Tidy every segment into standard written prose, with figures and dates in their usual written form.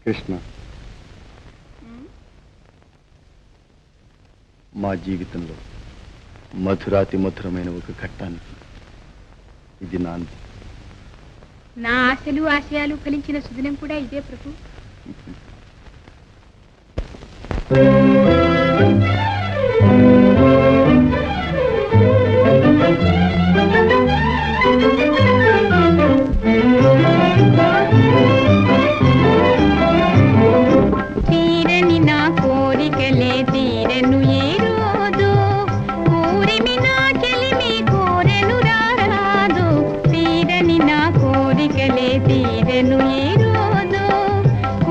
కృష్ణ, మా జీవితంలో మధురాతి మధురమైన ఒక ఘట్టానికి ఇది నాంది. నా ఆశలు ఆశయాలు ఫలించిన సుదినం కూడా ఇదే ప్రభు. తీరని నా కోరికలే తీరను ఏ రోజు, ఊరిమి నా చెలిమి కోరెను రారాదు. తీరని నా కోరికలే తీరను ఏ రోజు,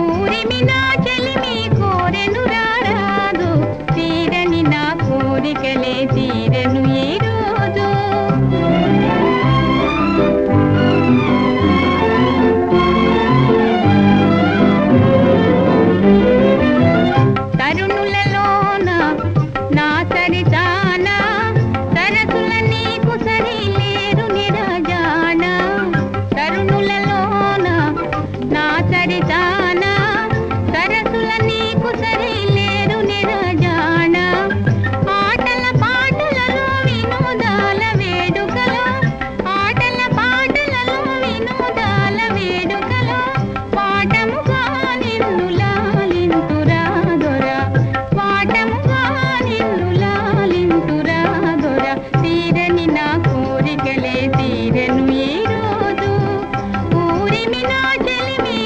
ఊరిమి నా చెలిమి కోరెను రారాదు. తీరని నా కోరికలే తీరను ఏ రోజు. తరుణులలోన నా సరితాన సరసుల నీకు సరి లేరు నిరజాన. తరుణులలోన నా సరితాన సరసుల నీకు సరి లేరు నిరజాన. ఆటల పాటలలో వినోదాల వేడుకలో, ఆటల పాటలలో వినోదాల వేడుకలో పాఠముగా నిన్ను లాలింతురా దొర, పాఠముగా నిన్ను లాలింతురా దొర. తీరని నా కోరికలే తీరను ఏ రోజు, ఊరిమి నా చెలిమి